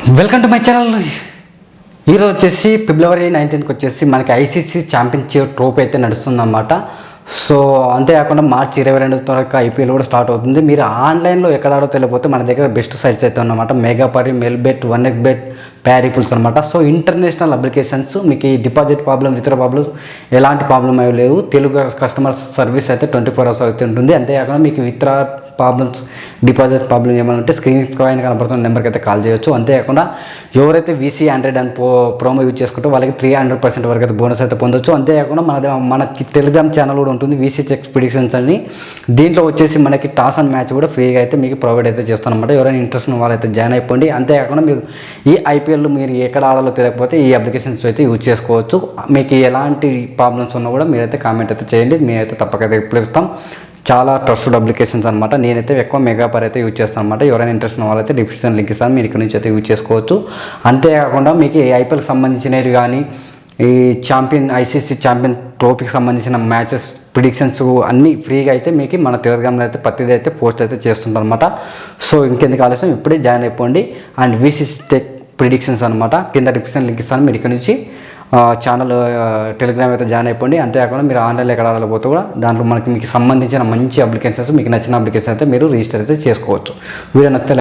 Welcome to my channel. ఈరోజు వచ్చేసి ఫిబ్రవరి 19కి వచ్చేసి మనకి ఐసీసీ ఛాంపియన్షిప్ ట్రోఫీ అయితే నడుస్తుందన్నమాట. సో అంతేకాకుండా మార్చి 22 వరకు ఐపీఎల్ కూడా స్టార్ట్ అవుతుంది. మీరు ఆన్లైన్లో ఎక్కడ ఆడో తెలియకపోతే మన దగ్గర బెస్ట్ సైట్స్ అయితే ఉన్నమాట. మెగాపరి, మెల్బెట్, 1xBet, ప్యారీపుల్స్ అనమాట. సో ఇంటర్నేషనల్ అప్లికేషన్స్, మీకు ఈ డిపాజిట్ ప్రాబ్లం, విత్డ్రా ప్రాబ్లమ్స్ ఎలాంటి ప్రాబ్లం అవి లేవు. తెలుగు కస్టమర్ సర్వీస్ అయితే 24 hours అయితే ఉంటుంది. అంతేకాకుండా మీకు విత్డ్రా ప్రాబ్లమ్స్, డిపాజిట్ ప్రాబ్లమ్ ఏమైనా ఉంటే స్క్రీన్ పైన కనపడుతున్న నెంబర్కి అయితే కాల్ చేయొచ్చు. అంతేకాకుండా ఎవరైతే VC 100 అని ప్రోమో యూజ్ చేసుకుంటే వాళ్ళకి 300% వరకు అయితే బోనస్ అయితే పొందొచ్చు. అంతేకాకుండా మనకి టెలిగ్రామ్ ఛానల్ కూడా ఉంటుంది, VC ఎక్స్పెడిషన్స్ అని. దీంట్లో వచ్చేసి మనకి టాస్ అండ్ మ్యాచ్ కూడా ఫ్రీగా అయితే మీకు ప్రొవైడ్ అయితే చేస్తానమాట. ఎవరైనా ఇంట్రెస్ట్ ఉన్న వాళ్ళైతే జాయిన్ అయిపోండి. అంతేకాకుండా మీరు ఈ ఐపీఎల్ మీరు ఎక్కడ ఆడాలో తెలియకపోతే ఈ అప్లికేషన్స్ అయితే యూజ్ చేసుకోవచ్చు. మీకు ఎలాంటి ప్రాబ్లమ్స్ ఉన్నా కూడా మీరైతే కామెంట్ అయితే చేయండి, మేమైతే తప్పకైతే రిప్లై ఇస్తాం. చాలా ట్రస్టెడ్ అప్లికేషన్స్ అనమాట. నేనైతే ఎక్కువ మెగాపర్ అయితే యూజ్ చేస్తాను అనమాట. ఎవరైనా ఇంట్రెస్ట్ ఉన్న వాళ్ళైతే డిస్క్రిప్షన్ లింక్ ఇస్తాను, మీరు ఇక్కడ నుంచి అయితే యూజ్ చేసుకోవచ్చు. అంతేకాకుండా మీకు ఐపీఎల్కి సంబంధించినవి కానీ ఈ ఐసీసీ ఛాంపియన్ ట్రోఫీకి సంబంధించిన మ్యాచెస్ ప్రిడిక్షన్స్ అన్నీ ఫ్రీగా అయితే మీకు మన టెలిగ్రామ్లో అయితే ప్రతిదీ అయితే పోస్ట్ అయితే చేస్తుంటాం అనమాట. సో ఇంకెందుకు ఆలస్యం, ఇప్పుడే జాయిన్ అయిపోండి. అండ్ VC టెక్ ప్రిడిక్షన్స్ అనమాట, కింద డిస్క్రిప్షన్ లింక్ ఇస్తాను, మీరు ఇక్కడ నుంచి ఛానల్ టెలిగ్రామ్ అయితే జాయిన్ అయిపోండి. అంతేకాకుండా మీరు ఆన్లైన్లో ఎక్కడ ఆడలేకపోతే కూడా దాంట్లో మీకు సంబంధించిన మంచి అప్లికేషన్స్, మీకు నచ్చిన అప్లికేషన్ అయితే మీరు రిజిస్టర్ అయితే చేసుకోవచ్చు. వీడియో నచ్చితే